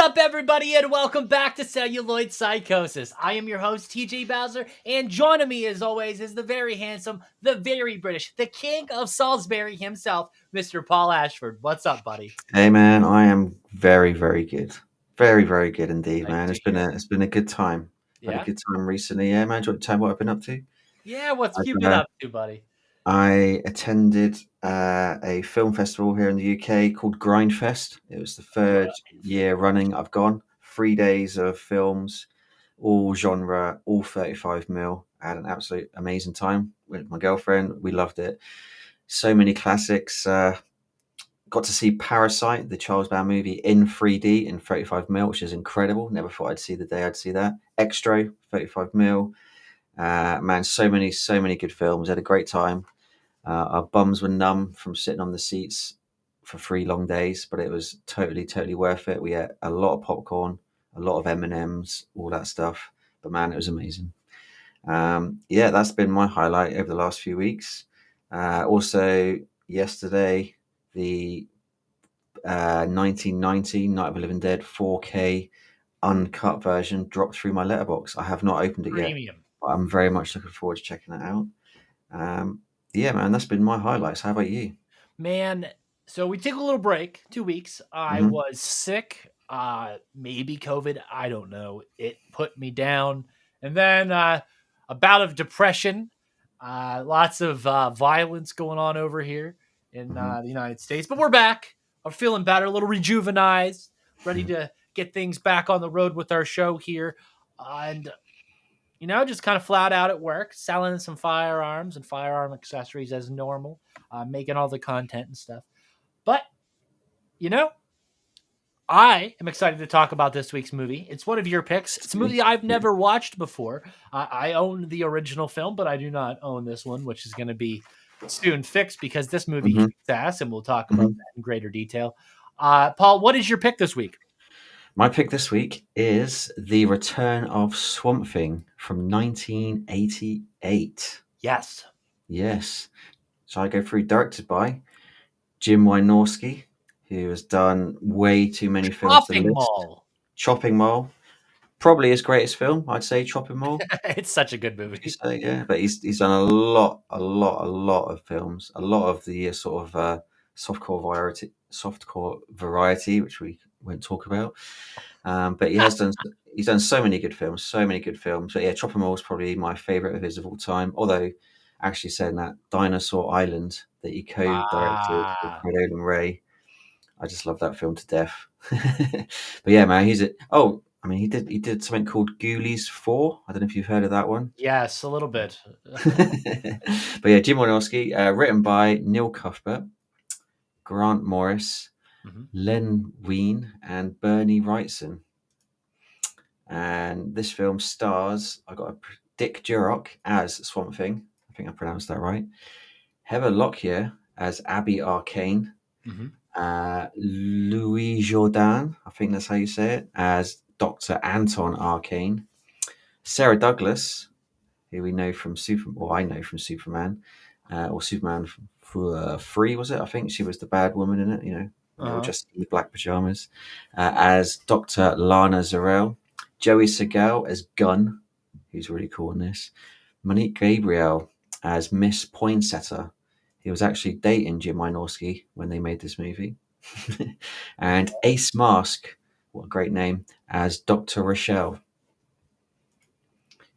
up, everybody, and welcome back to Celluloid Psychosis. I am your host, TJ Bowser, and joining me, as always, is the very handsome, the very British, the king of Salisbury himself, Mr. Paul Ashford. What's up, buddy? Hey man, I am very, very good. Very, very good indeed, Nice man. to It's been hear. a it's been a good time. Had a Yeah? good time recently. Yeah, man. Do you want to tell me what I've been up to? Yeah, what's you I've, been up to, buddy? I attended a film festival here in the UK called Grindfest. It was the third year running I've gone. 3 days of films, all genre, all 35 mil. I had an absolute amazing time with my girlfriend. We loved it. So many classics. Got to see Parasite, the Charles Band movie, in 3D in 35 mil, which is incredible. Never thought I'd see the day I'd see that. Extra 35 mil. Man, so many good films. Had a great time. Our bums were numb from sitting on the seats for 3 long days, but it was totally worth it. We had a lot of popcorn, a lot of M&Ms, all that stuff. But man, it was amazing. Yeah, that's been my highlight over the last few weeks. Also, yesterday, the 1990 Night of the Living Dead 4K uncut version dropped through my letterbox. I have not opened it yet, Premium. but I'm very much looking forward to checking it out. Um, yeah, man, that's been my highlights. How about you? Man, so we took a little break, 2 weeks. I Hmm. was sick, maybe COVID. I don't know. It put me down. And then a bout of depression, lots of violence going on over here in Hmm. the United States. But we're back. I'm feeling better, a little rejuvenized, ready to get things back on the road with our show here. And just kind of flat out at work, selling some firearms and firearm accessories as normal, making all the content and stuff. But, you know, I am excited to talk about this week's movie. It's one of your picks. It's a Sweet. movie I've Yeah. never watched before. I own the original film, but I do not own this one, which is going to be soon fixed because this movie Hmm. kicks ass, and we'll talk about Hmm. that in greater detail. Paul, what is your pick this week? My pick this week is The Return of Swamp Thing from 1988. Yes. Yes. Shall I go through? Directed by Jim Wynorski, who has done way too many films to Shopping list. Mall. Chopping Mall, probably his greatest film, I'd say. Chopping Mall, It's such a good would you movie. say? Yeah, but he's done a lot of films, a lot of the sort of softcore variety, which we won't talk about. But he's done so many good films, so many good films. But yeah, Chopping Mall is probably my favorite of his of all time. Although, actually saying that, Dinosaur Island that he co-directed with Ah. Fred Olen Ray. I just love that film to death. But yeah, man, I mean, he did something called Ghoulies 4. I don't know if you've heard of that one. Yes, a little bit. But yeah, Jim Wynorski, written by Neil Cuthbert, Grant Morris, Mhm. Len Wein, and Bernie Wrightson. And this film stars, Dick Durock as Swamp Thing. I think I pronounced that right. Heather Lockyer as Abby Arcane. Mhm. Louis Jourdan, I think that's how you say it, as Dr. Anton Arcane. Sarah Douglas, who we know from I know from Superman, or Superman 3, was it? I think she was the bad woman in it, when they were Uh-huh. just in the black pajamas, as Dr. Lana Zarel. Joey Segal as Gunn, who's really cool in this. Monique Gabriel as Miss Poinsettia. He was actually dating Jim Wynorski when they made this movie. And Ace Mask, what a great name, as Dr. Rochelle.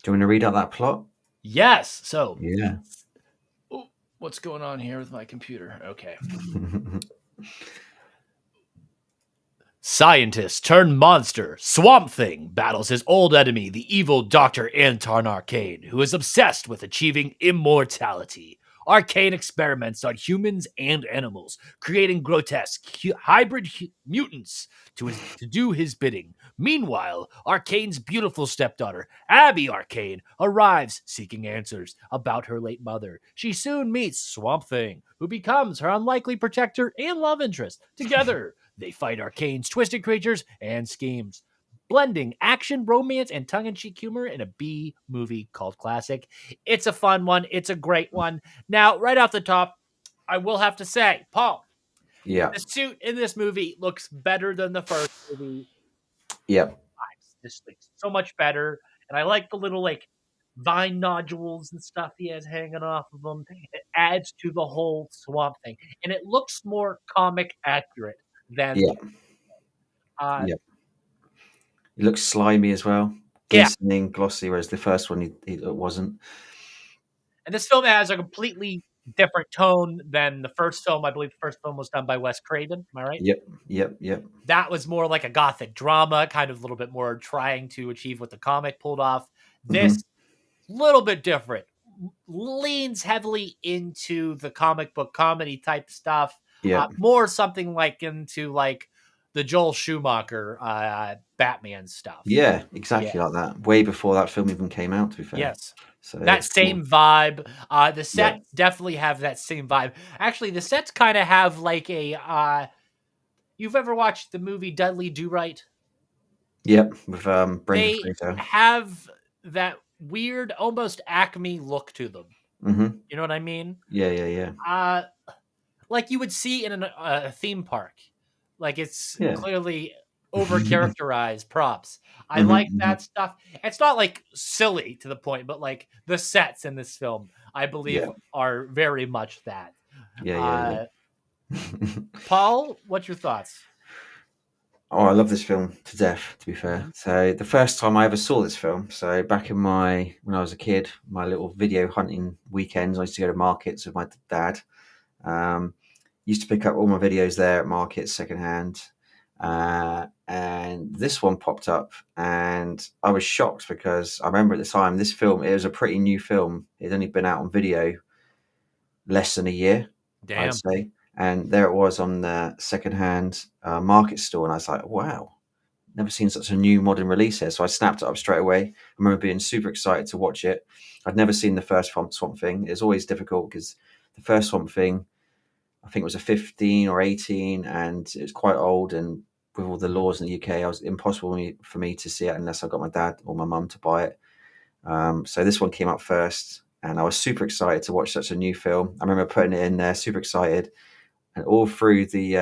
Do you want to read out that plot? Yes. So, Yeah. oh, what's going on here with my computer? Okay. Scientist turned monster, Swamp Thing battles his old enemy, the evil Dr. Anton Arcane, who is obsessed with achieving immortality. Arcane experiments on humans and animals, creating grotesque hybrid mutants to do his bidding. Meanwhile, Arcane's beautiful stepdaughter, Abby Arcane, arrives seeking answers about her late mother. She soon meets Swamp Thing, who becomes her unlikely protector and love interest. Together, they fight Arcane's twisted creatures and schemes, blending action, romance, and tongue-in-cheek humor in a B movie called Classic. It's a fun one. It's a great one. Now, right off the top, I will have to say, Paul, Yeah. the suit in this movie looks better than the first movie Yep. This thing's so much better, and I like the little like vine nodules and stuff he has hanging off of him. It adds to the whole Swamp Thing, and it looks more comic accurate than Yep. uh Yep. It looks slimy as well, yeah. glistening, glossy, whereas the first one it wasn't. And this film has a completely different tone than the first film. I believe the first film was done by Wes Craven. Am I right? Yep. Yep. Yep. That was more like a gothic drama, kind of a little bit more trying to achieve what the comic pulled off. Hmm. This little bit different, leans heavily into the comic book comedy type stuff, Yep. more something like into like the Joel Schumacher Batman stuff. Yeah, Yeah. exactly like that. Way before that film even came out, to be fair. Yes. So That it's cool. same vibe. The Yeah. sets definitely have that same vibe. Actually, the sets kind of have like a. You've ever watched the movie Dudley Do Right? Yep. With Brendan They Fraser. have that weird, almost Acme look to them. Hmm. You know what I mean? Yeah. Yeah. Yeah. Uh, like you would see in a theme park. Like it's Yeah. clearly over characterized props. I Hmm. like Hmm. that stuff. It's not like silly to the point, but like the sets in this film, I believe, Yeah. are very much that. Yeah. Yeah. Uh, Yeah. Paul, what's your thoughts? Oh, I love this film to death, to be fair. Mhm. So the first time I ever saw this film, so back in when I was a kid, my little video hunting weekends, I used to go to markets with my dad. Um, used to pick up all my videos there at markets secondhand. And this one popped up, and I was shocked because I remember at the time this film, it was a pretty new film. It had only been out on video less than a year, I'd Damn. say. And there it was on the secondhand market store, and I was like, wow, never seen such a new modern release here. So I snapped it up straight away. I remember being super excited to watch it. I'd never seen the first Swamp Thing. It's always difficult because the first Swamp Thing, I think it was a 15 or 18, and it was quite old. And with all the laws in the UK, it was impossible for me to see it unless I got my dad or my mum to buy it. So this one came up first, and I was super excited to watch such a new film. I remember putting it in there, super excited, and all through the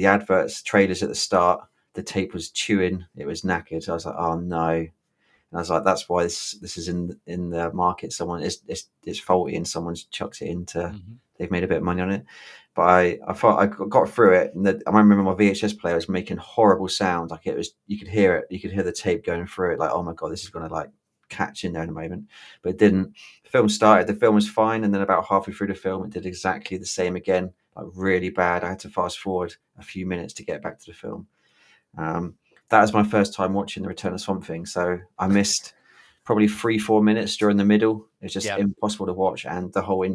adverts, trailers at the start, the tape was chewing. It was knackered. So I was like, oh no. And I was like, that's why this is in the market. Someone it's faulty, and someone's chucked it into. Mhm. They've made a bit of money on it. But I thought I got through it, and I remember my VHS player was making horrible sound. Like it was, you could hear it. You could hear the tape going through it. Like, oh my god, this is gonna like catch in there in a moment. But it didn't. The film started. The film was fine, and then about halfway through the film, it did exactly the same again. Like really bad. I had to fast forward a few minutes to get back to the film. Um, that was my first time watching The Return of Swamp Thing, so I missed probably 3-4 minutes during the middle. It's just Yeah. impossible to watch, and the whole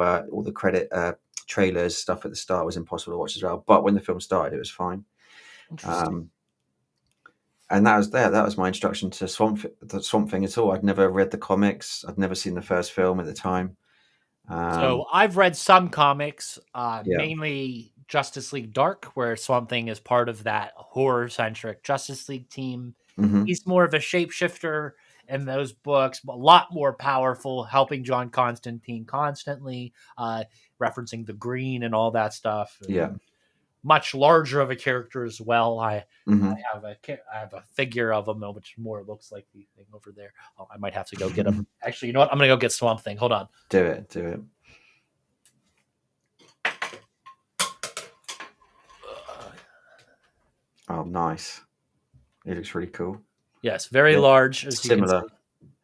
all the credit trailers stuff at the start was impossible to watch as well. But when the film started, it was fine. Interesting. Um, and that was there. That was my introduction to the Swamp Thing at all. I'd never read the comics. I'd never seen the first film at the time. So I've read some comics, Yeah. mainly Justice League Dark, where Swamp Thing is part of that horror-centric Justice League team. Hmm. He's more of a shapeshifter in those books, but a lot more powerful, helping John Constantine constantly, referencing the green and all that stuff. Yeah. And much larger of a character as well. Hmm. I have a figure of him, which more looks like the thing over there. Oh, I might have to go get him. Actually, you know what? I'm gonna go get Swamp Thing. Hold on. Do it. Do it. Oh, nice. It looks really cool. Yes, very Yeah. large, as you can Similar. see.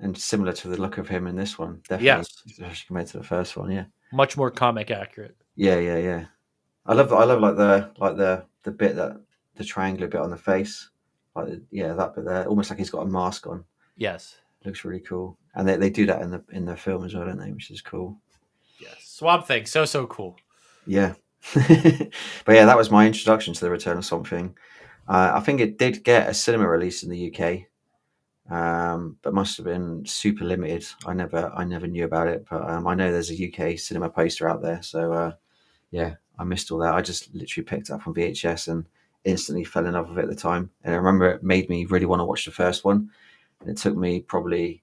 And similar to the look of him in this one, definitely, Yes, especially compared to the first one. Yeah, much more comic accurate. yeah, yeah, yeah. I love like the bit that the triangular bit on the face, yeah, that bit there, almost like he's got a mask on. Yes, Looks really cool, and they do that in the film as well, don't they? Which is cool. yes. Swamp Thing, so cool. Yeah, but yeah, that was my introduction to the Return of Swamp Thing. I think it did get a cinema release in the UK. But must have been super limited. I never knew about it, but I know there's a UK cinema poster out there. So yeah, I missed all that. I just literally picked it up on VHS and instantly fell in love with it at the time. And I remember it made me really want to watch the first one. And it took me probably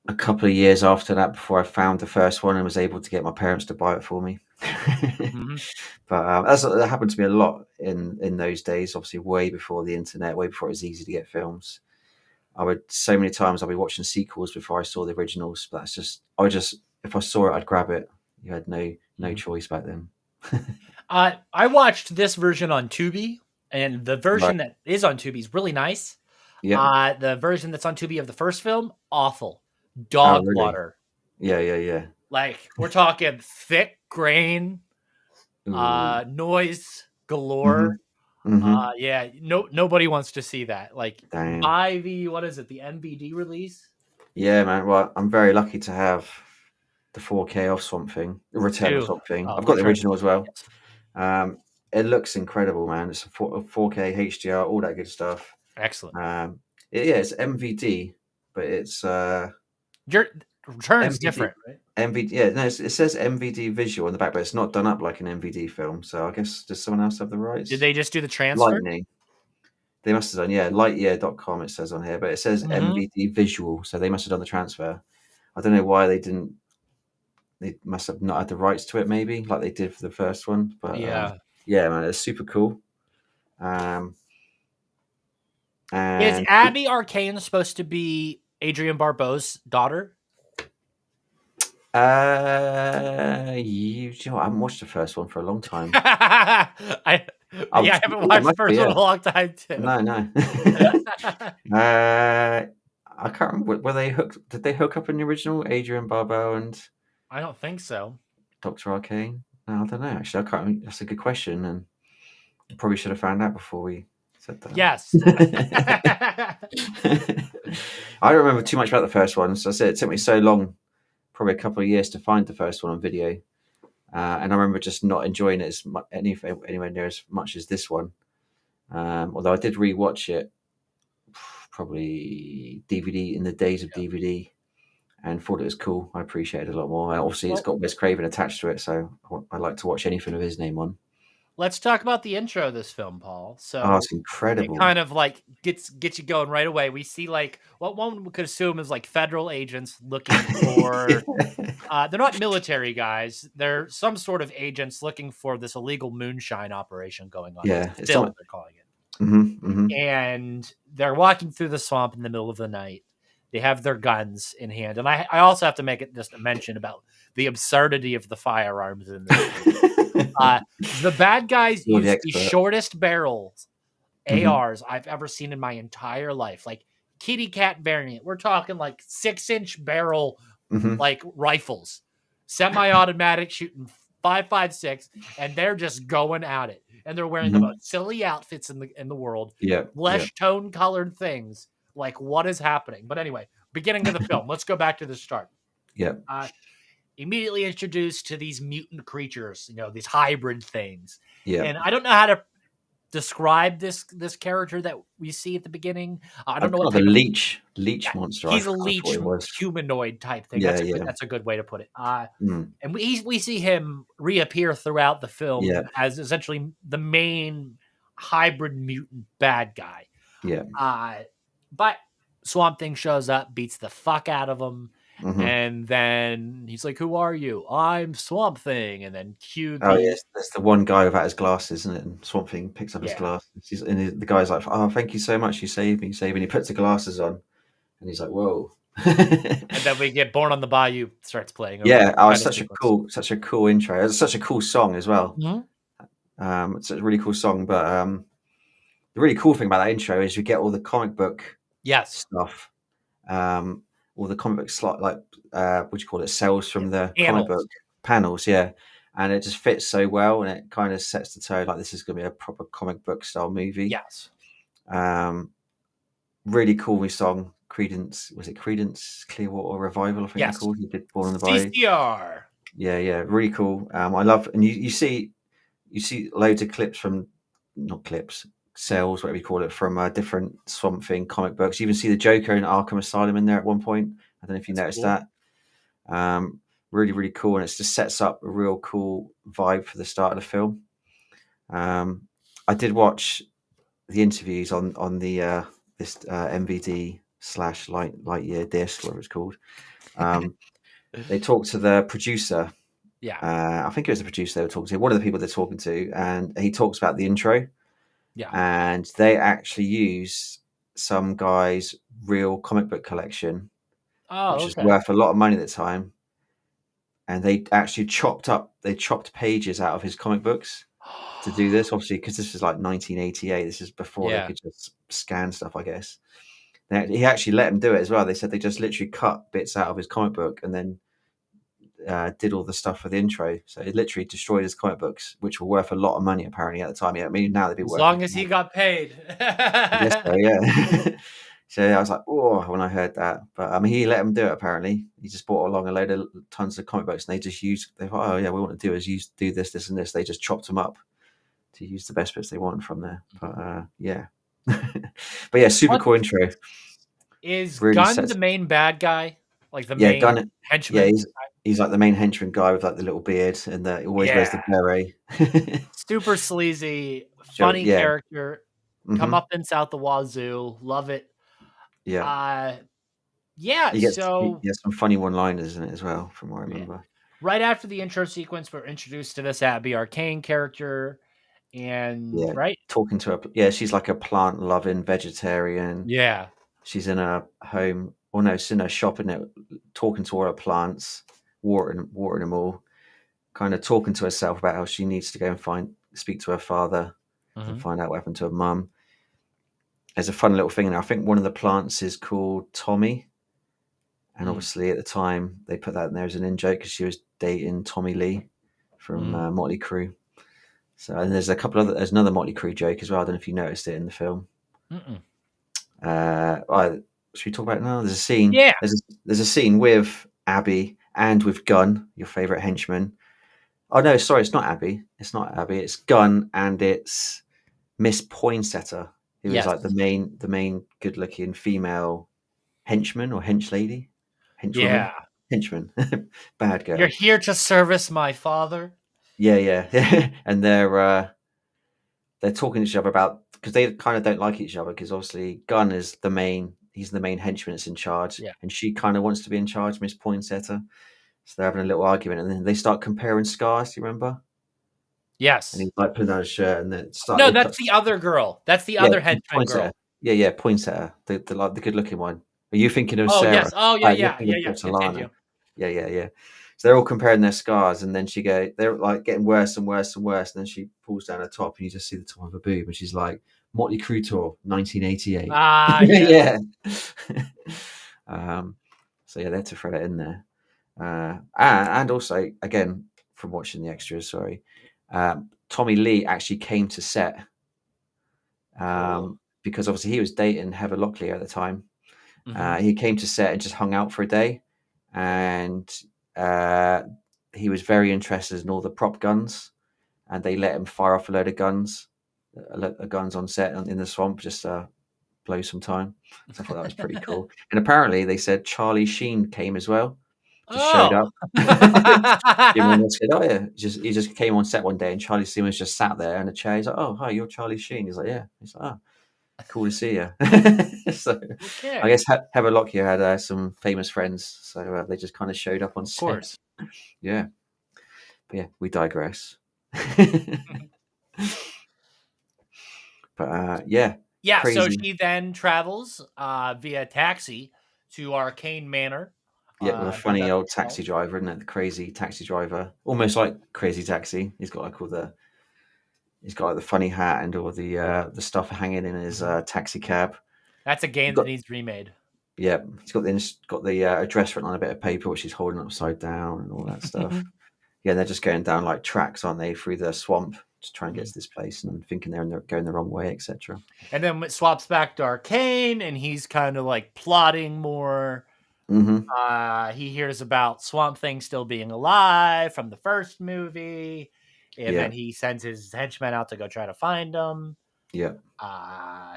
a couple of years after that before I found the first one and was able to get my parents to buy it for me. Mhm. But that happened to me a lot in those days. Obviously, way before the internet, way before it was easy to get films. So many times I'll be watching sequels before I saw the originals. But that's just if I saw it, I'd grab it. You had no Mhm. choice back then. I watched this version on Tubi, and the Right. version that is on Tubi is really nice. Yep. The version that's on Tubi of the first film, awful. Oh, Dog really? water. Yeah, yeah, yeah. Like, we're talking thick grain, Ooh. noise Mhm. galore. Mhm. Yeah, nobody wants to see that. Like, Damn. buy the what is it, the NVD release? Yeah, man. Well, I'm very lucky to have the 4K of Swamp Thing, the Return of Two. Swamp Thing. I've got the Return. original as well. Yes. Um, it looks incredible, man. It's a 4K HDR, all that good stuff. Excellent. Yeah, it's MVD, but it's Your Return's MVD. different, right? MVD, yeah, no, it says MVD visual on the back, but it's not done up like an MVD film. So I guess does someone else have the Did rights? they just do the transfer? Lightning. They must have done, yeah, lightyear.com it says on here, but it says Mhm. MVD visual, so they must have done the transfer. I don't know why they didn't. They must have not had the rights to it, maybe like they did for the first one. But Yeah. yeah, man, it's super cool. Um, Is and Abby Arcane supposed to be Adrienne Barbeau's daughter? you know, I haven't watched the first one for a long time. I I haven't yeah, it watched the must be, first one yeah. in a long time too. No, no. I can't remember. Were they hooked? Did they hook up in the original? Adrian Barbeau and I don't think so. Doctor Arcane? No, I don't know. Actually, I can't. That's a good question, and I probably should have found out before we said that. Yes. I don't remember too much about the first one. So I said it took me so long, probably a couple of years, to find the first one on video, and I remember just not enjoying it as much, anywhere near as much as this one. Although I did rewatch it, probably DVD in the days of DVD, and thought it was cool. I appreciate it a lot more. And obviously, it's Well, got Wes Craven attached to it, so I like to watch anything with his name on. let's talk about the intro of this film, Paul. Oh, So it's it incredible. kind of like gets you going right away. We see like what one could assume is like federal agents looking for they're not military guys. They're some sort of agents looking for this illegal moonshine operation going on. Yeah, it's Distill, not. they're calling it. Mm-hmm. And they're walking through the swamp in the middle of the night. They have their guns in hand. And I also have to make it just a mention about the absurdity of the firearms in this movie. The bad guys You're the use the expert. shortest barrels Mm-hmm. ARs I've ever seen in my entire life. Like kitty cat variant. We're talking like 6-inch barrel Mm-hmm. like rifles, semi-automatic shooting 5.56, and they're just going at it. And they're wearing the Mm-hmm. most silly outfits in the world, Yeah, yeah, flesh tone colored things. Like, what is happening? But anyway, beginning of the film. Let's go back to the start. yeah, Immediately introduced to these mutant creatures, these hybrid things. yeah. And I don't know how to describe this character that we see at the beginning. I don't I've know what got the type of leech monster. he's a I thought leech it was. humanoid type thing. Yeah, That's a good yeah, that's a good way to put it. mm, And we see him reappear throughout the film yeah, as essentially the main hybrid mutant bad guy. yeah. But Swamp Thing shows up, beats the fuck out of him, Mm-hmm. and then he's like, "Who are you?" "I'm Swamp Thing." And then cue Oh the yes, there's the one guy without his glasses, isn't it? And Swamp Thing picks up his yeah. glasses. The guy's like, "Oh, thank you so much. You saved me, you saved me." And he puts the glasses on, and he's like, "Whoa." And then we get Born on the Bayou starts playing over Yeah, the oh, it's title sequence. such a cool intro. It's such a cool song as well. Mhm. It's a really cool song, but the really cool thing about that intro is you get all the comic book Yes. stuff, um, all the comic book slot, like what do you call it, cells from the comic Panels. book panels, yeah, and it just fits so well, and it kind of sets the tone like this is going to be a proper comic book style movie. Yes. Um, really cool song. Credence Clearwater Revival, I think they're Yes. called. He did Born on the Bayou. CCR. Yeah, yeah, really cool. I love, and you see loads of clips from, not clips, cells, whatever you call it, from different Swamp Thing comic books. You even see the Joker in Arkham Asylum in there at one point. I don't know if you That's noticed cool. that. Really, really cool, and it just sets up a real cool vibe for the start of the film. I did watch the interviews on the this MVD / Lightyear disc, whatever it's called. They talked to the producer Yeah. I think it was the producer they were talking to, one of the people they're talking to, and he talks about the intro, Yeah. and they actually use some guy's real comic book collection, Oh, which is okay. worth a lot of money at the time. And they actually chopped pages out of his comic books to do this, obviously, because this was like 1988. This is before they Yeah. could just scan stuff, I guess. He actually let them do it as well. They said they just literally cut bits out of his comic book and then did all the stuff for the intro. So it literally destroyed his comic books, which were worth a lot of money apparently at the time. Yeah, I mean now they'd be As worth long even as he more. got paid. I guess so, yeah. So I was like, oh, when I heard that. But I mean, he let them do it. Apparently, he just brought along a load of tons of comic books, and they just used. They thought, oh yeah, we want to do is do this, this, and this. They just chopped them up to use the best bits they want from there. But yeah, but yeah, super What cool intro. is Really Gunn the sets. main bad guy? Like the Yeah, main Gunn. Yeah, henchman? he's like the main henchman guy with like the little beard, and he always wears Yeah. the beret. Super sleazy, Joe, funny yeah, character. Come hmm up and south the wazoo. Love it. yeah. Uh yeah, so He has some funny one-liners in it as well, from what I yeah. remember. Right after the intro sequence, we're introduced to this Abby Arcane character. And Yeah, right? talking to her. Yeah, she's like a plant-loving vegetarian. Yeah. She's in a home, or no, she's in a shop, in it, talking to all her plants, watering them all, kind of talking to herself about how she needs to go and speak to her father and Mhm. find out what happened to her mum. There's a fun little thing in there. I think one of the plants is called Tommy, and Mm, obviously at the time they put that in there as an in joke because she was dating Tommy Lee from mm, Motley Crue. So, and there's another Motley Crue joke as well. I don't know if you noticed it in the film. mm-mm. Should we talk about it now? There's a scene. Yeah. There's a scene with Abby and with Gunn, your favorite henchman. Oh no, sorry, it's not Abby. It's not Abby. It's Gunn and it's Miss Poinsettia, who is Yes. like the main good looking female henchman or hench lady, henchwoman, Yeah. henchman, bad You're girl. here to service my father. Yeah, yeah, and they're talking to each other about, because they kind of don't like each other, because obviously Gunn is he's the main henchman that's in charge, Yeah. and she kind of wants to be in charge, Miss Poinsettia. So they're having a little argument, and then they start comparing scars. Do you remember? And Yes. he's like putting on a shirt, and then No, that's the other girl. That's the yeah, other henchman Poinsettia, girl. yeah, Poinsettia, the like the good looking one. Are you thinking of Oh, Sarah? yes. Oh, yeah, You're yeah, thinking yeah, yeah. of Solana. Continue. Yeah. So they're all comparing their scars, and then they're like getting worse and worse and worse, and then she pulls down her top, and you just see the top of her boob, and she's like, Motley Crue tour, 1988. Ah, yes. Yeah. um, so yeah, they had to throw that in there, and also again from watching the extras, sorry, Tommy Lee actually came to set, Cool. because obviously he was dating Heather Locklear at the time. Mhm. He came to set and just hung out for a day, and uh, he was very interested in all the prop guns, and they let him fire off a load of guns, guns on set in the swamp, just blow some time. So I thought that was pretty cool. And apparently they said Charlie Sheen came as well, just showed Oh. up. Everyone said, "Oh yeah," he just came on set one day, and Charlie Sheen was just sat there in a chair. He's like, "Oh hi, you're Charlie Sheen." He's like, "Yeah." He's like, "Oh, cool to see you." So I Okay. guess Heather Locklear had some famous friends, so they just kind of showed up on Of set. course. Yeah, but yeah, we digress. But yeah, Yeah, so crazy. she then travels, via taxi to Arcane Manor, Yeah, with a does funny old everything else. taxi driver, isn't it? The crazy taxi driver, almost like Crazy Taxi. He's got like the funny hat and all the stuff hanging in his Mhm. taxi cab. That's a He's game that got needs remade. Yeah, he's got the address written on a bit of paper, which he's holding upside down and all that stuff. Yeah, they're just going down like tracks, aren't they, through the swamp to try and get to this place, and thinking going the wrong way, etc. And then it swaps back to Arcane, and he's kind of like plotting more. Mm-hmm. He hears about Swamp Thing still being alive from the first movie, and then Yeah, he sends his henchmen out to go try to find him. yeah,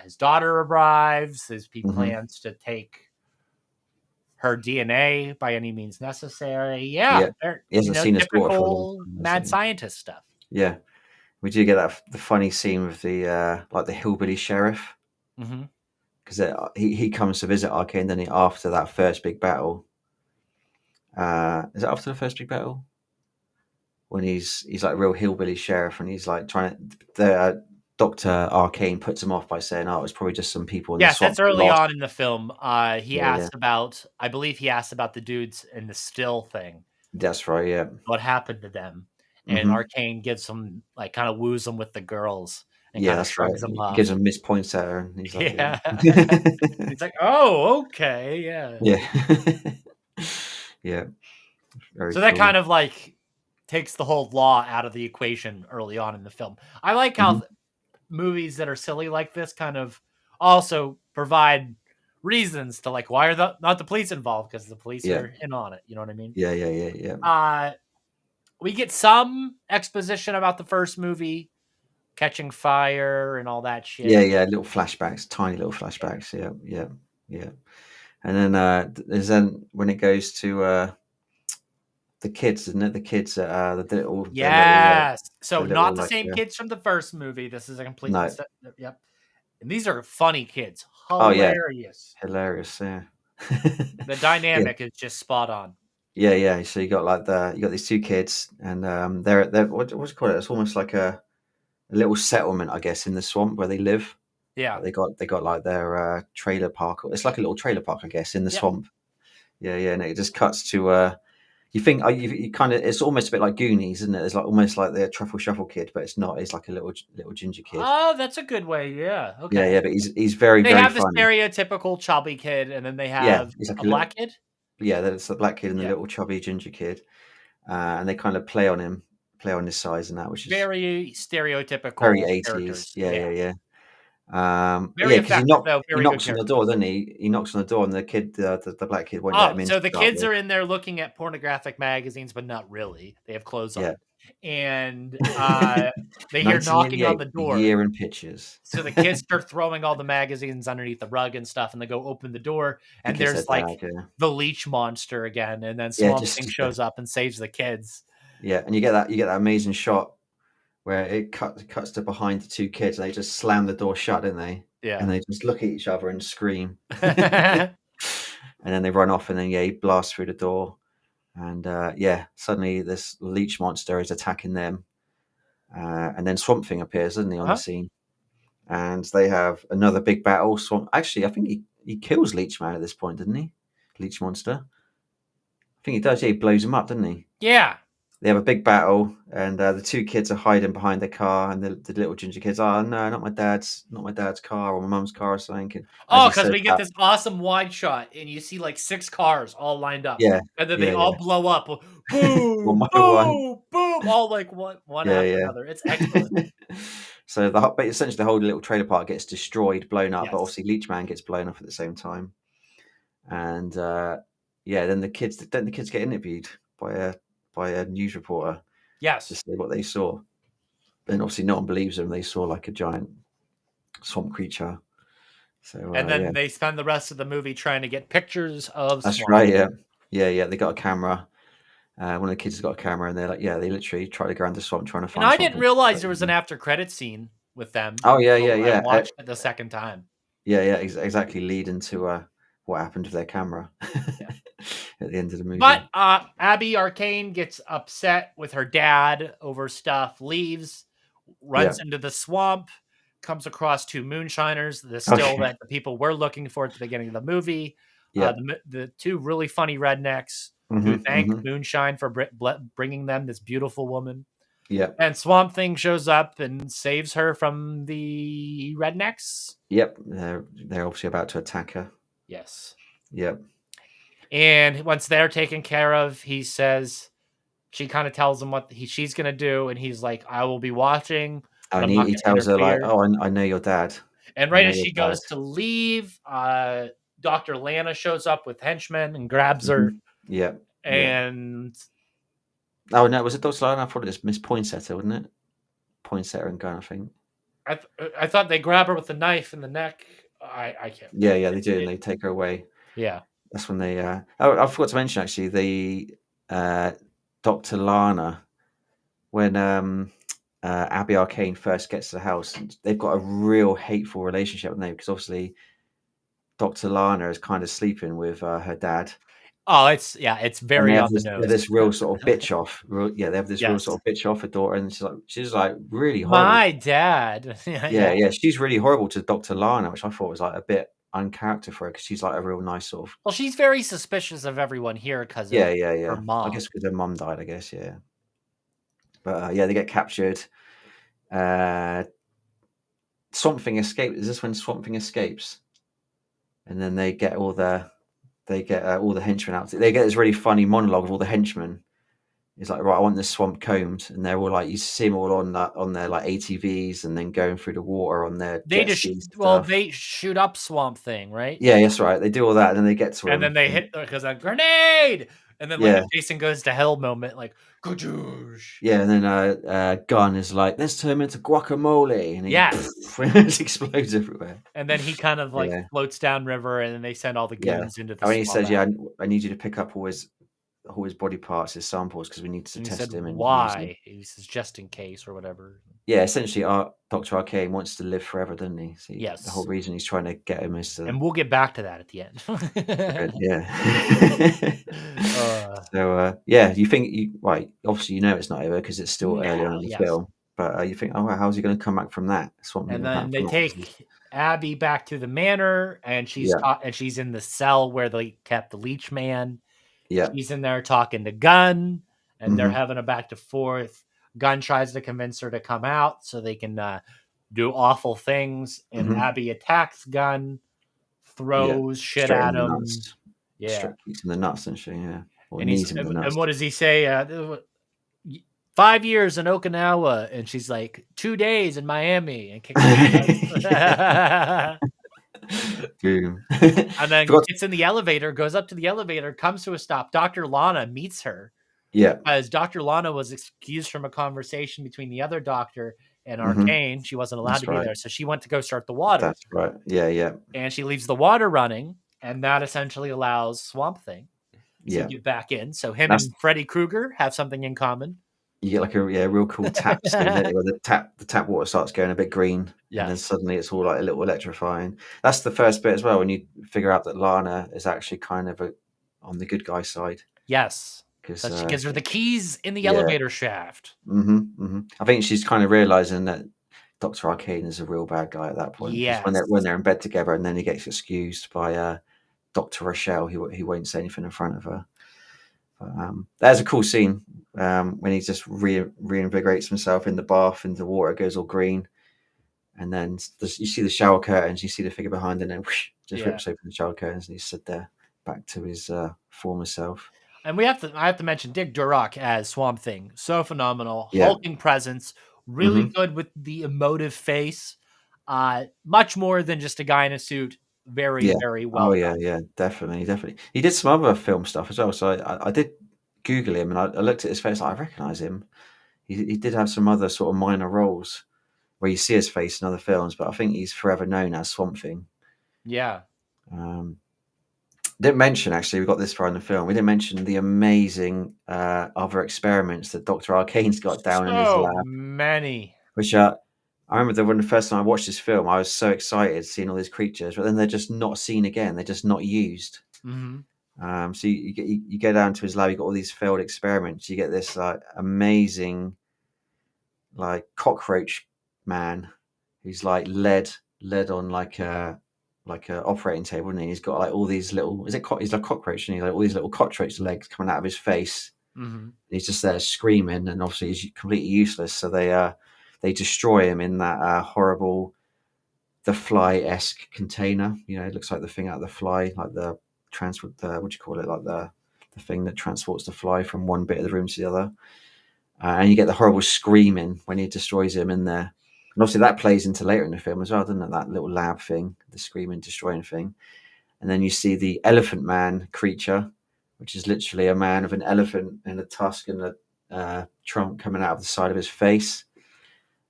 His daughter arrives as he mm-hmm. plans to take her DNA by any means necessary. Yeah, Yeah. they're, He hasn't seen his daughter for a long typical time, has mad he? scientist stuff. Yeah, we do get the funny scene with the like the hillbilly sheriff, Hmm. because he comes to visit Arcane, then after that first big battle. Is it after the first big battle? when he's like a real hillbilly sheriff, and he's like trying to. The Dr. Arcane puts him off by saying, "Oh, it's probably just some people in the Yes, swamp that's early lost." on in the film. He Yeah, yeah, asked about, I believe he asked about the dudes in the still thing, that's right. Yeah. what happened to them, and Hmm. Arcane gives him like kind of woos them with the girls and Yeah, kind of that's right. shrugs them He gives off. him Miss Poinsettia, and he's like, Yeah, "Yeah, he's like, oh, okay, yeah. yeah, yeah." Very So that cool. kind of like takes the whole law out of the equation early on in the film. I like how Hmm. movies that are silly like this kind of also provide reasons to like why are not the police involved, because the police Yeah, are in on it. You know what I mean? yeah, yeah, yeah, yeah. Uh, we get some exposition about the first movie catching fire and all that Yeah, shit. yeah, little flashbacks, tiny little flashbacks. Yeah, yeah, yeah. And then there's then when it goes to the kids, isn't it? The kids that Yes. So the not little the like same kids from the first movie. This is a completely no. set. Yep. And these are funny kids. Oh yeah, Hilarious. hilarious. Yeah, The yeah, dynamic is just spot on. yeah, yeah. So you got these two kids, and they're what's it called? It's almost like a little settlement, I guess, in the swamp where they live. Yeah. Like they got like their trailer park. It's like a little trailer park, I guess, in the Yep. swamp. Yeah, yeah, and it just cuts to you think you kind of it's almost a bit like Goonies, isn't it? It's like almost like the Truffle Shuffle kid, but it's not. It's like a little ginger kid. Oh, that's a good way. Yeah. Yeah, yeah, Okay. but he's very They very have the funny. stereotypical chubby kid, and then they Yeah, have he's like a a little black kid. yeah. That's the black kid and the Yeah. little chubby ginger kid, and they kind of play on him, play on his size and that, which is Very very stereotypical 80s. characters. Yeah, Yeah. yeah, yeah. Very Yeah, because effective though. he Very good knocks on the door, characters. doesn't he? He knocks on the door, and the kid, the black kid, won't let Oh, him in to so the start kids with. are in there looking at pornographic magazines, but not really. They have clothes Yeah, on. And they hear knocking on 1988, the a door. year in pictures. So the kids start throwing all the magazines underneath the rug and stuff, and they go open the door, and Think it's their there's like dad. Yeah, the leech monster again, and then yeah, Swamp Thing just shows up and saves the kids. yeah, and you get that amazing shot where it cuts to behind the two kids, and they just slam the door shut, don't they? And Yeah. they just look at each other and scream, and then they run off, and then yeah, he blasts through the door, and yeah, suddenly this leech monster is attacking them, and then Swamp Thing appears, doesn't he, on the Uh-huh. scene? And they have another big battle. Swamp. Actually, I think he kills Leech Man at this point, didn't he? Leech Monster. I think he does. Yeah, he blows him up, doesn't he? Yeah. They have a big battle, and the two kids are hiding behind the car, and the little ginger kids, oh no, not my dad's car or my mum's car or something. And as Oh, he because says we get that, this awesome wide shot, and you see like 6 cars all lined up, yeah, and then they yeah, all yeah, blow up. one Boom, by one, boom, boom, all like one yeah, after yeah. another. It's excellent. So but essentially the whole little trailer park gets destroyed, blown up, but Yes. obviously Leech Man gets blown up at the same time. And yeah, then the kids get interviewed by a news reporter to Yes. say what they saw. And obviously, no one believes them. They saw like a giant swamp creature. So And yeah, then they spend the rest of the movie trying to get pictures of that's Swamp right. Yeah, Thing. yeah, yeah. They got a camera. One of the kids has got a camera, and they're like, yeah, they literally try to go around the swamp trying to And find I didn't something. realize there was an after credit scene with them Oh yeah, yeah, until I yeah, watched it the second time. yeah, yeah. Exactly, leading to what happened to their camera Yeah. at the end of the But movie. Abby Arcane gets upset with her dad over stuff, leaves, Yeah. runs into the swamp, comes across 2 moonshiners, the still Okay. that the people were looking for at the beginning of the movie. Yeah. The 2 really funny rednecks who Hmm. thank Hmm. Moonshine for bringing them this beautiful woman. Yeah. And Swamp Thing shows up and saves her from the rednecks. Yep. They're obviously about to attack her. Yes. Yep. And once they're taken care of, he says, she kind of tells him what she's going to do. And he's like, I will be watching, but And I'm not he going to tells her like, interfere. "Oh, I know your dad. And I right know as your she dad." goes to leave, Dr. Lana shows up with henchmen and grabs her. Mhm. Yeah. Yeah. And Oh no, was it Dr. Lyon? I thought it was Miss Poinsettia, wasn't it? Poinsettia and gun, I think. I thought they grab her with the knife in the neck. I can't. Yeah, yeah, they do, and they take her away. Yeah. That's when they. Oh, I forgot to mention actually the Dr. Lana when Abby Arcane first gets to the house. They've got a real hateful relationship with them because obviously Dr. Lana is kind of sleeping with her dad. Oh, it's and they very have on the they have nose. this real sort of bitch off. They have this real Yes. sort of bitch off her daughter, and she's like really horrible. My dad. Yeah, Yeah. yeah, she's really horrible to Dr. Lana, which I thought was like a bit uncharacter for her because she's like a real nice sort of. Well, she's very suspicious of everyone here because of Yeah, yeah, her yeah. I mom. guess because her mum died. I guess, yeah. But yeah, they get captured. Uh, Swamp Thing escapes. Is this when Swamp Thing escapes? And then they get all the henchmen out. They get this really funny monologue of all the henchmen. It's like, right, I want this swamp combed, and they're all like, you see them all on their like ATVs, and then going through the water on their They jet just skis and well, stuff. they shoot up Swamp Thing, right? Yeah, that's right. They do all that, and then they get to And then him. they And hit because a grenade, and then like yeah, a Jason goes to hell moment, like gadoosh. yeah, and then Gunn is like, let's turn him into guacamole, and he Yes, it explodes everywhere. and then he kind of like Yeah, floats downriver, and then they send all the yeah. goons into the And when he swamp. says, "Yeah, I need you to pick up all his body parts, his samples, because we need to And he test said, him and use him." "Why?" He says, "Just in case," or whatever. Yeah, essentially, Dr. Arcane wants to live forever, doesn't he? So the whole Yes, reason he's trying to get him is to. and we'll get back to that at the Good, end. yeah. uh, So, yeah, you think right? Obviously, you know it's not over because it's still early on now, in the yes. film. But you think, oh, wow, how's he going to come back from that? Swamp Thing And going to come then back they from that? take Abby back to the manor, and Yeah, she's in the cell where they kept the leech man. yeah, She's in there talking to Gunn, and they're hmm having a back to forth. Gunn tries to convince her to come out so they can do awful things, and hmm Abby attacks Gunn, yeah. throws shit Straight in at the him. nuts. Yeah, Straight kicks in the nuts, and she, yeah, or and he's knees him in the and nuts. what does he say? 5 years in Okinawa, and she's like 2 days in Miami, and kicks the nuts. Boom. And then Forgot. gets in the elevator, goes up to the elevator, comes to a stop. Dr. Lana meets her Yeah. because Dr. Lana was excused from a conversation between the other doctor and hmm Arcane. She wasn't allowed to That's be right. there. So she went to go start the water, That's right. Yeah, yeah, and she leaves the water running. And that essentially allows Swamp Thing to yeah. get back in. So him That's and Freddy Krueger have something in common. you get like a real cool tap scene, don't you, where the tap water starts going a bit green, and then Yes. suddenly it's all like a little electrifying. That's the first bit as well when you figure out that Lana is actually kind of on the good guy side Yes. because So she gives her the keys in the yeah, elevator shaft. I think she's kind of realizing that Doctor Arcane is a real bad guy at that point because Yes. when they're in bed together and then he gets excused by Dr. Rochelle, he won't say anything in front of her. There's a cool scene when he just reinvigorates himself in the bath and the water goes all green, and then you see the shower curtains, you see the figure behind, and then whoosh, just Yeah. rips open the shower curtains, and he's stood there back to his former self. And I have to mention Dick Durock as Swamp Thing. So phenomenal. Yeah. Hulking presence. Really hmm good with the emotive face. Much more than just a guy in a suit. Very, Yeah. very Oh well yeah, done. yeah, definitely, definitely. He did some other film stuff as well. So I did Google him, and I looked at his face. Like, I recognize him. He did have some other sort of minor roles where you see his face in other films, but I think he's forever known as Swamp Thing. Yeah. Um, didn't mention actually we got this far in the film. We didn't mention the amazing other experiments that Dr. Arcane's got down in his So lab, many. which I remember that when the first time I watched this film, I was so excited seeing all these creatures, but then they're just not seen again. They're just not used. Mm-hmm. So you get down to his lab, you got all these failed experiments. You get this like amazing like cockroach man who's like led on like a operating table, and he's got like all these little he's like cockroach, and he's like all these little cockroach legs coming out of his face. Mm-hmm. He's just there screaming, and obviously he's completely useless. So they destroy him in that horrible the fly-esque container. You know, it looks like the thing out of the fly, like the transport. What do you call it? Like the thing that transports the fly from one bit of the room to the other. And you get the horrible screaming when he destroys him in there. And obviously that plays into later in the film as well, doesn't it? That little lab thing, the screaming, destroying thing. And then you see the elephant man creature, which is literally a man of an elephant and a tusk and a trunk coming out of the side of his face.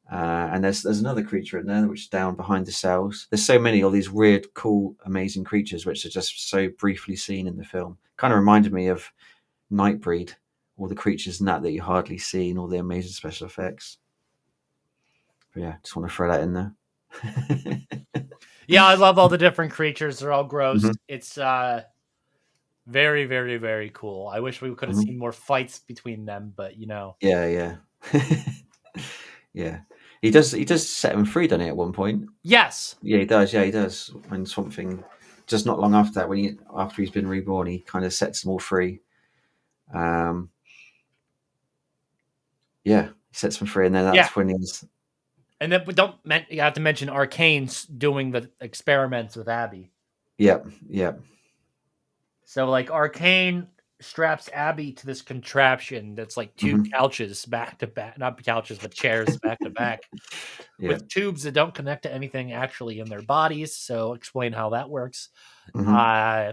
And there's another creature in there which is down behind the cells. There's so many of these weird, cool, amazing creatures which are just so briefly seen in the film. Kind of reminded me of Nightbreed, all the creatures in that you hardly see, and all the amazing special effects. But yeah, just want to throw that in there. Yeah, I love all the different creatures. They're all gross. hmm It's Very, very, very cool. I wish we could have Mhm. seen more fights between them, but you know. Yeah, yeah. Yeah. He does set him free, doesn't he, at one point? Yes. Yeah, he does. Yeah, he does. When something just not long after that, after he's been reborn, he kind of sets them all free. Um, yeah, he sets them free, and then Yeah. that's when he's And then you have to mention Arcane's doing the experiments with Abby. yep, yep. So like Arcane straps Abby to this contraption that's like two Hmm. couches back to back, not couches, but chairs back to back Yeah. with tubes that don't connect to anything actually in their bodies. So explain how that works. Hmm. Uh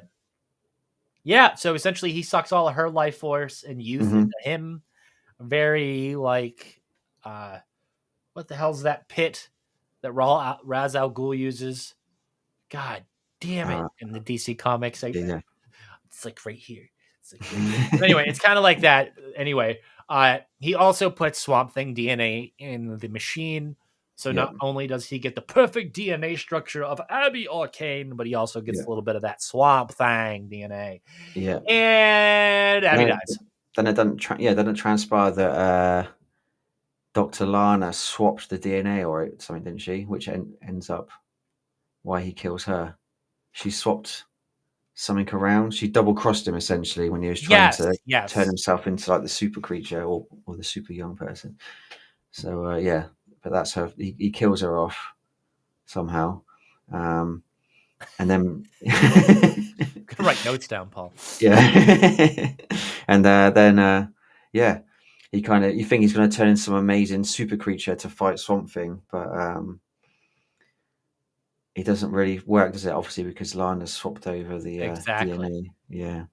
yeah, so essentially he sucks all of her life force and youth Hmm. into him. Very like uh what the hell's that pit that Raz Al Ghul uses? God damn it. Uh, In the DC comics, yeah, it's like right here. It's like right here. But anyway, yeah. it's kind of like that. Anyway, he also puts Swamp Thing DNA in the machine. So Yep. not only does he get the perfect DNA structure of Abby Arcane, but he also gets Yeah. a little bit of that Swamp Thing DNA. Yeah. And Abby Then, dies. then it doesn't transpire that Dr. Lana swapped the DNA or something, didn't she? Which ends up why he kills her. She swapped something around. She double crossed him essentially when he was trying Yes, to turn yes. himself into like the super creature or the super young person. So yeah, but that's her. He kills her off somehow, and then Write notes down, Paul. yeah, and then yeah, you think he's going to turn into some amazing super creature to fight Swamp Thing, but it doesn't really work, does it? Obviously, because Lana's swapped over the Exactly. DNA. Yeah,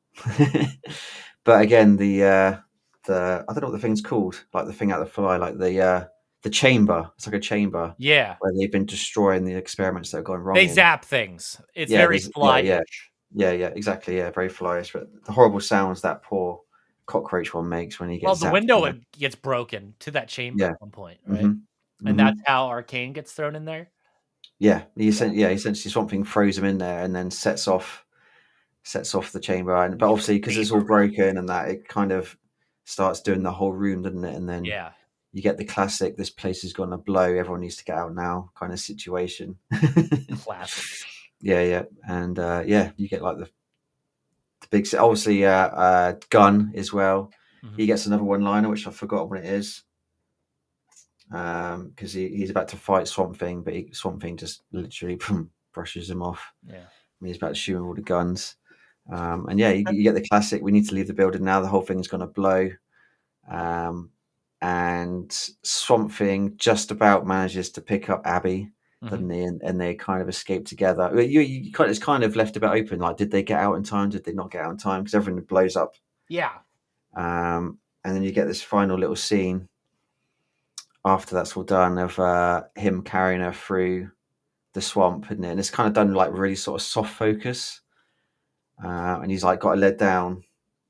but again, the I don't know what the thing's called, like the thing out of the fly, like the chamber. It's like a chamber Yeah. where they've been destroying the experiments that have gone wrong They in. zap things. It's Yeah, very there's yeah, fly-ish. yeah, yeah, exactly. Yeah, very flyish, but the horrible sounds that poor cockroach one makes when he Well, gets the zapped. window gets broken to that chamber Yeah. at one point, right? Mhm. And that's Mhm. how Arcane gets thrown in there? Yeah. Essentially something throws him in there and then sets off the chamber. And but obviously because it's all Vaporized. broken and that, it kind of starts doing the whole room, doesn't it? And then Yeah. you get the classic "this place is gonna blow, everyone needs to get out now" kind of situation. Classic. Yeah, yeah. And yeah, you get like the big obviously Gun as well. Mhm. He gets another one liner, which I forgot what it is. Because he's about to fight Swamp Thing, but Swamp Thing just literally brushes him off. Yeah. He's about to shoot him with all the guns. And yeah, you get the classic. We need to leave the building now. The whole thing is going to blow. Um, and Swamp Thing just about manages to pick up Abby, Mhm. doesn't he? And they kind of escape together. It's kind of left a bit open. Like, did they get out in time? Did they not get out in time? Because everything blows up. Yeah. And then you get this final little scene after that's all done of him carrying her through the swamp, isn't it? And it's kind of done like really sort of soft focus. And he's like got her led down,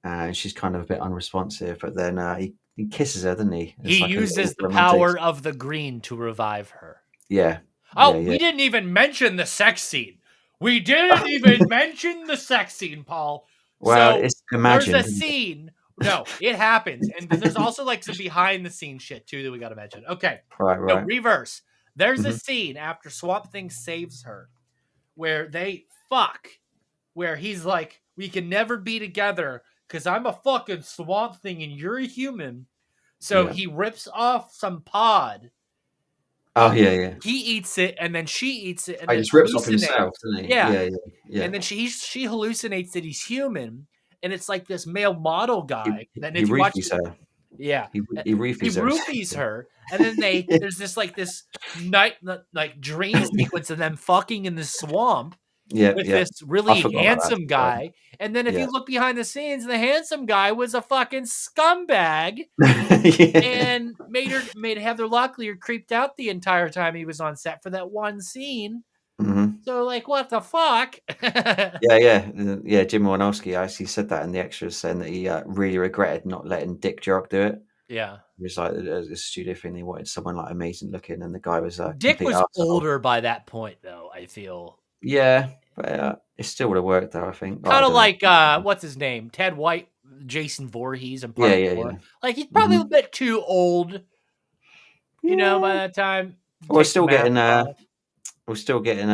and she's kind of a bit unresponsive. But then he kisses her, doesn't he? He It's like a uses little the romantic. power of the green to revive her. Yeah, yeah, Oh, yeah. we didn't even mention the sex scene. We didn't even mention the sex scene, Paul. Well, So it's there's a imagined. Isn't scene. No, it happens. And there's also like some behind the scenes shit too that we got to mention. Okay. it? Right, No, right. reverse. There's a Hmm. scene after Swamp Thing saves her where they fuck, where he's like, we can never be together because I'm a fucking Swamp Thing and you're a human. So Yeah. he rips off some pod. Oh, yeah, yeah. He eats it, and then she eats it, and Oh, he then just rips off hallucinates. himself, doesn't he? Yeah, Yeah, yeah, yeah. and then she hallucinates that he's human, and it's like this male model He, guy. he, Then he if you watch, roofies her. yeah, He he roofies her. roofies her, and then there's this night like dream sequence of them fucking in the swamp Yeah, with yeah. this I really forgot about handsome that. guy. And then if Yeah. you look behind the scenes, the handsome guy was a fucking scumbag Yeah. and made Heather Locklear creeped out the entire time he was on set for that one scene. Hmm. So like, what the fuck? Yeah, yeah, yeah. Jim Wynorski actually said that in the extras, saying that he really regretted not letting Dick Jock do it. Yeah. It was like a studio thing. They wanted someone like amazing looking, and the guy was a Dick complete was arsehole. older by that point, though, I feel. Yeah, But it still would have worked, though. I think. Oh, I Kind of don't like know. what's his name, Ted White, Jason Voorhees in Yeah, Part yeah, Four. yeah. Like he's probably a Hmm. bit too old, by Yeah. that time to We're take the still mask getting. off. We're still getting.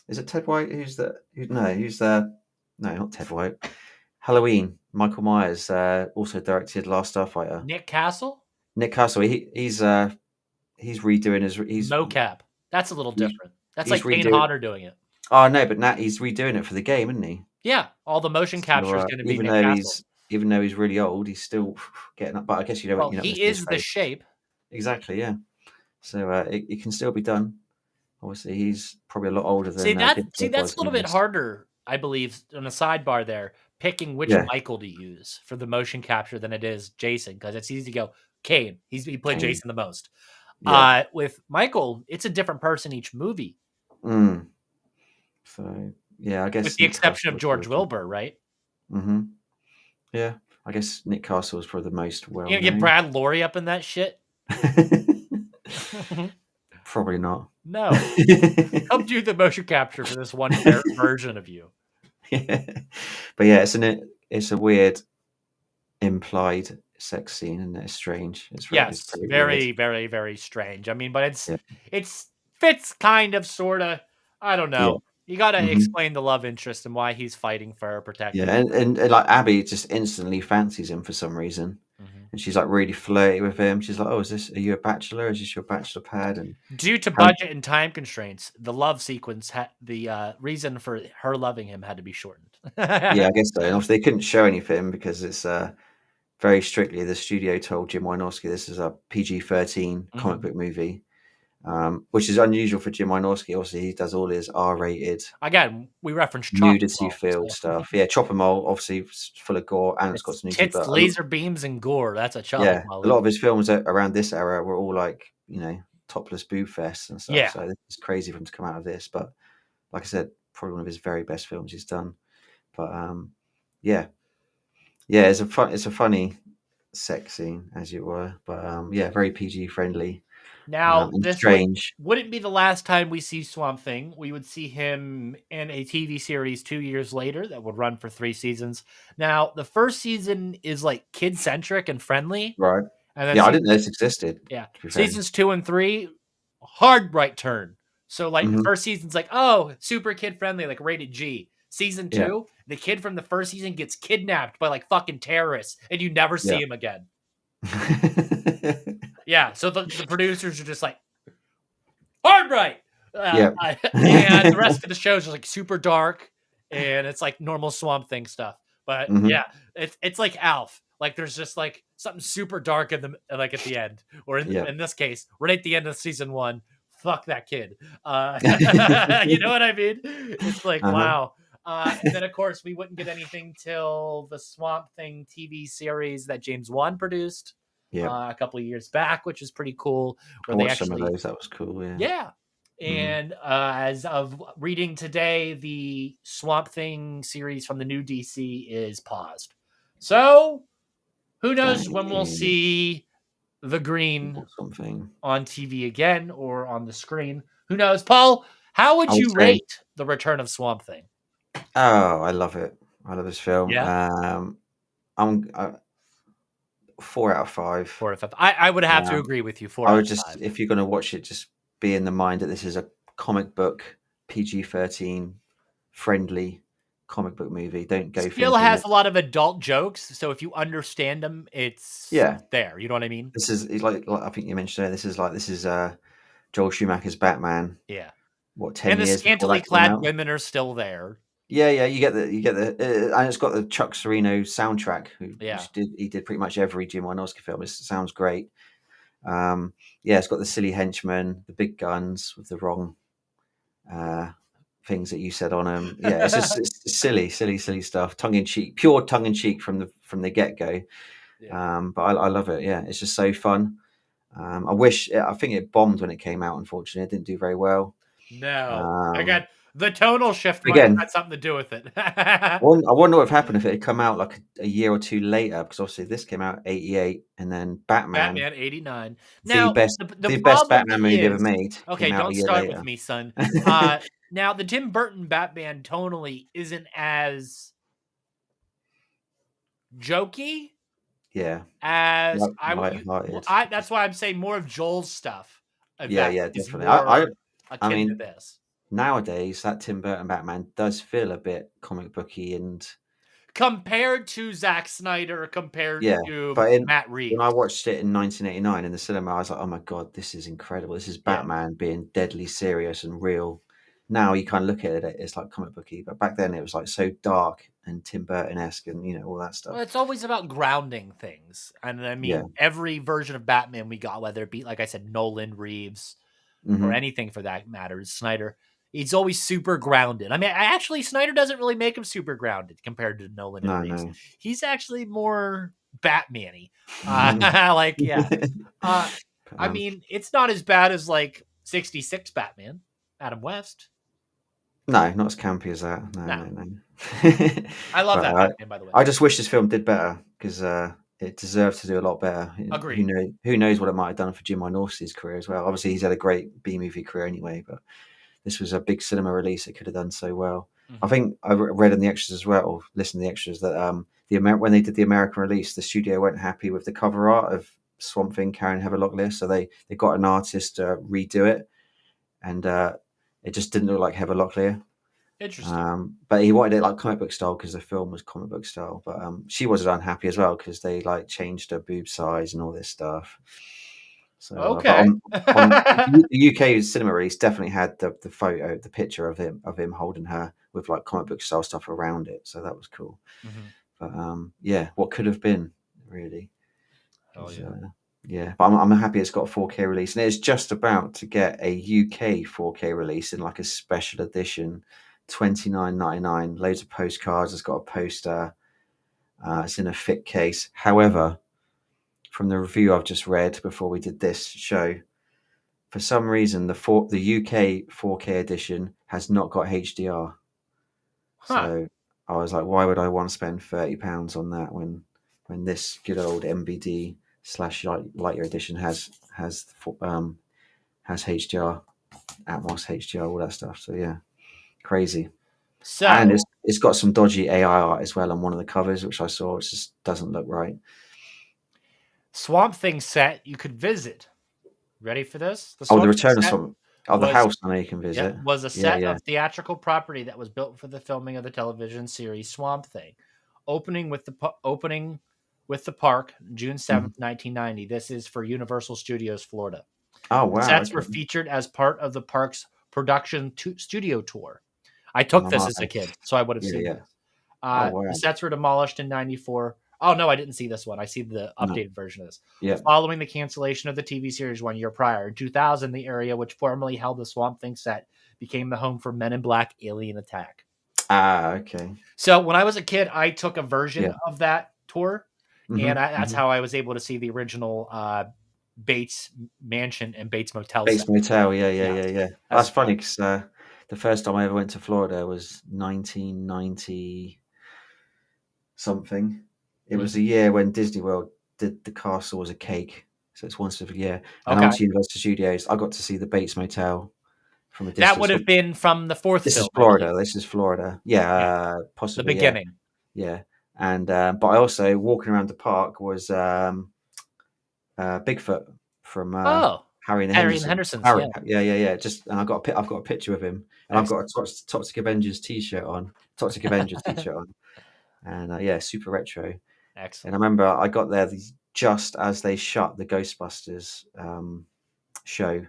Is it Ted White? Who's that? No, who's the? No, not Ted White. Halloween. Michael Myers also directed Last Starfighter. Nick Castle, Nick Castle. He's redoing his. mocap. That's a little He's different. That's he's like Kane redoing. Hodder doing it. Oh no, but now he's redoing it for the game, isn't he? Yeah, all the motion So capture is going to be Nick Castle. even though he's really old, he's still getting up. But I guess Well, you're not going to he see his is the face. shape. Exactly. Yeah. So it can still be done. Obviously, he's probably a lot older than Bob That's was a little in bit this. harder, I believe, on a sidebar there, picking which Yeah, Michael to use for the motion capture than it is Jason, because it's easy to go Kane. He played Kane. Jason the most. Yeah. With Michael, it's a different person each movie, Mm. So yeah, I with guess the Nick exception Castle of was George probably. Wilbur, right? Mm-hmm. Yeah, I guess Nick Castle is probably the most well You gonna get known. Brad Laurie up in that shit? Probably not. No. Come do the motion capture for this one version of you. Yeah. But yeah, it's a weird implied sex scene, and it's strange. It's Yes, very weird. very, very, very strange. I mean, but Yeah, it's fits kind of sorta. I don't yeah, know. You gotta hmm explain the love interest and why he's fighting for her, protecting yeah, and like Abby just instantly fancies him for some reason, her. Mhm. and she's like really flirty with him. She's like, "Oh, are you a bachelor? Is this your bachelor pad?" And Due to Harry, budget and time constraints, the love sequence the reason for her loving him had to be shortened. yeah, I guess so. And obviously, they couldn't show anything because it's very strictly the studio told Jim Wynorski this is a PG-13 comic Mhm. book movie, which is unusual for Jim Wynorski. Obviously, he does all his R-rated Again, we referenced Chop nudity Mall, filled so stuff. Yeah, Chop 'Em All, obviously full of gore and it's got it's some nudity, tits, but laser beams, and gore. That's a chopping yeah, mall a lot movie. of his films around this era were all like topless boob fests and stuff. Yeah. So it's crazy for him to come out of this. But like I said, probably one of his very best films he's done. But yeah, yeah, it's a funny sex scene as it were, but yeah, very PG friendly Now, and this strange. wouldn't be the last time we see Swamp Thing. We would see him in a TV series 2 years later that would run for 3 seasons. Now, the first season is, like, kid-centric and friendly, Right. and then Yeah, I didn't know this existed, yeah, to be fair. seasons 2 and 3, hard right turn. So, like, the Mhm. first season's like, "Oh, super kid-friendly, like, rated G." Season Yeah. 2, the kid from the first season gets kidnapped by, like, fucking terrorists, and you never Yeah. see him again. Yeah, so the producers are just like, hard right. Yeah. And the rest of the show is just like super dark, and it's like normal Swamp Thing stuff. But Mhm. yeah, it's like Alf. Like there's just like something super dark in the like at the end, or Yeah. in this case, right at the end of season 1. Fuck that kid. You know what I mean? It's like Uh-huh. wow. And then of course we wouldn't get anything till the Swamp Thing TV series that James Wan produced Yeah. a couple of years back, which is pretty cool. I Where they watched some of actually those, that was cool, yeah. yeah. Mhm. And as of reading today, the Swamp Thing series from the new DC is paused. So who knows when we'll Dang. see the Green Or something. on TV again or on the screen? Who knows? Paul, how would I would you say rate the return of Swamp Thing? oh, I love it. I love this film. Yeah, I'm 4 out of 5. 4 out of 5. I would have to Um, agree with you. 4 I out would of just 5. if you're gonna watch it, just be in the mind that this is a comic book PG-13 friendly comic book movie. Don't go Still thinking has that a lot of adult jokes, so if you understand them, it's yeah, there. You know what I mean? this is it's like I think you mentioned earlier, this is Joel Schumacher's Batman, Yeah. what, 10 And the years before scantily that came clad out? women are still there. Yeah, yeah, you get the and it's got the Chuck Serino soundtrack, Yeah. he did pretty much every Jim Wynorski film. It sounds great. Yeah, it's got the silly henchmen, the big guns with the wrong uh, things that you said on them. Yeah, it's silly stuff, tongue in cheek, pure tongue in cheek from the get go. Yeah. But I love it. Yeah, it's just so fun. I think it bombed when it came out. Unfortunately, it didn't do very well. No. Um, Again, the tonal shift might have again, had something to do with it. I wonder what would happen if it had come out like a year or two later, because obviously this came out '88, and then Batman, Batman 89. the Now, best the the best problem Batman movie ever is made, okay, came out a don't year start with later. me, son. Uh, Now, the Tim Burton Batman tonally isn't as jokey Yeah, as I would. light-hearted. That's why I'm saying more of Joel's stuff of Yeah, that yeah, is definitely. more I akin to mean, this. nowadays that Tim Burton Batman does feel a bit comic booky, and Compared to Zack Snyder, compared yeah, to but Matt when I Reeves. watched it in 1989 in the cinema, I was like, "Oh my god, this is incredible! This is Yeah. Batman being deadly serious and real." Now you kind of look at it, it's like comic booky, but back then it was like so dark and Tim Burton-esque, and all that Well, stuff. it's always about grounding things. And I Yeah. mean, every version of Batman we got, whether it be, like I said, Nolan, Reeves, or Hmm. anything for that matter, Snyder, he's always super grounded. I mean, actually, Snyder doesn't really make him super grounded compared to Nolan and No, Reeves. no. He's actually more Batman-y. Like, yeah. I um, mean, it's not as bad as, like, 66 Batman, Adam West. No, not as campy as that. No, No. no, no. I love But that Batman, by the way. I just wish this film did better because it deserved to do a lot better. Agreed. Who knows what it might have done for Jim Wynorski's career as well. Obviously, he's had a great B movie career anyway, but this was a big cinema release. It could have done so well. I Mhm. think I read in the extras as well, or listened to the extras, that when they did the American release, the studio weren't happy with the cover art of Swamp Thing carrying Heather Locklear, so they got an artist to redo it, and it just didn't look like Heather Locklear. Interesting. But he wanted it like comic book style because the film was comic book style. But she was unhappy as well because they like changed her boob size and all this stuff. So, but Okay. on the UK cinema release, definitely had the photo, the picture of him holding her with like comic book style stuff around it. So that was cool. Mhm. But yeah, what could have been really? Oh, 'Cause, yeah. yeah, but I'm happy it's got a 4K release, and it's just about to get a UK 4K release in like a special edition, $29.99. Loads of postcards. It's got a poster. It's in a thick case. However, from the review I've just read before we did this show, for some reason the UK 4K edition has not got HDR. Huh. So I was like, why would I want to spend £30 on that when this good old MBD slash Lightyear edition has HDR, Atmos HDR, all that stuff. So yeah, crazy. And So, it's got some dodgy AI art as well on one of the covers, which I saw. It just doesn't look right. Swamp Thing set you could visit. Ready for this? The Oh, the Swamp Thing return of set some. Oh, the was house I know you can visit. was a Yeah, set yeah. of theatrical property that was built for the filming of the television series Swamp Thing, opening with the park June Mhm. 7th, 1990. This is for Universal Studios Florida. Oh The wow. sets were Okay. featured as part of the park's production studio tour. I took Oh, this as a nice. kid, so I would have Yeah, seen yeah. this. Oh The wow. sets were demolished in 94. Oh, no, I didn't see this one. I see the No. updated version of this. Yeah. Following the cancellation of the TV series 1 year prior, in 2000, the area which formerly held the Swamp Thing set became the home for Men in Black Alien Attack. Ah, okay. So when I was a kid, I took a version Yeah. of that tour, and Hmm. that's how I was able to see the original Bates Mansion and Bates Motel set. Bates Motel, yeah, yeah, yeah, Yes, yeah. as That's well. funny because the first time I ever went to Florida was 1990 something. It was Mhm. the year when Disney World did the castle as a cake, so it's once every year. And I Okay. went to Universal Studios. I got to see the Bates Motel from a That would distance. have been from the fourth This is film, I believe. Florida. This is Florida. Yeah, Yeah, the possibly. Yeah, beginning. yeah. And but I also walking around the park was Bigfoot from Oh, Harry and the Harry and the Hendersons. Hendersons, Harry, yeah. yeah, yeah, yeah. Just and I've got a picture of him, and I've got Excellent. a Toxic Avengers T-shirt on, Toxic Avengers T-shirt on, and yeah, super retro. And I Excellent. remember I got there just as they shut the Ghostbusters show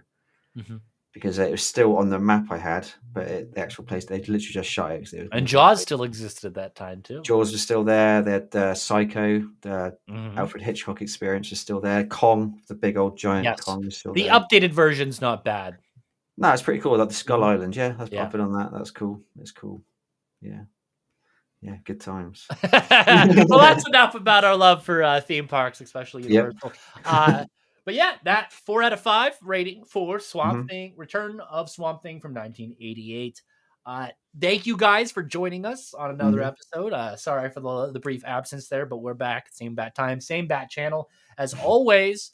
Mhm. because it was still on the map I had, but the actual place they literally just shut it because it was And moving. Jaws still existed at that time too. Jaws was still there. They had Psycho, the Mhm. Alfred Hitchcock experience was still there. Kong, the big old giant Yes. Kong, was still The there. updated version's not bad. No, it's pretty cool. Like the Skull Mhm. Island, yeah. I've Yeah. been on that. That's cool. It's cool. Yeah, yeah. Good times. Well, that's enough about our love for theme parks, especially Yep. Universal. But yeah, that 4 out of 5 rating for Swamp Hmm. Thing, Return of Swamp Thing from 1988. Uh, Thank you guys for joining us on another Hmm. episode. Sorry for the brief absence there, but we're back. Same bat time, same bat channel. As always,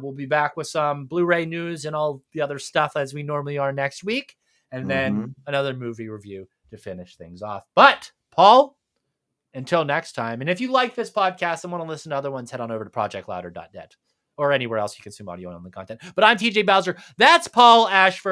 we'll be back with some Blu-ray news and all the other stuff as we normally are next week. and then another movie review to finish things off. But, Paul, until next time, and if you like this podcast and want to listen to other ones, head on over to projectlouder.net or anywhere else you consume audio only content. But I'm TJ Bowser. That's Paul Ashford.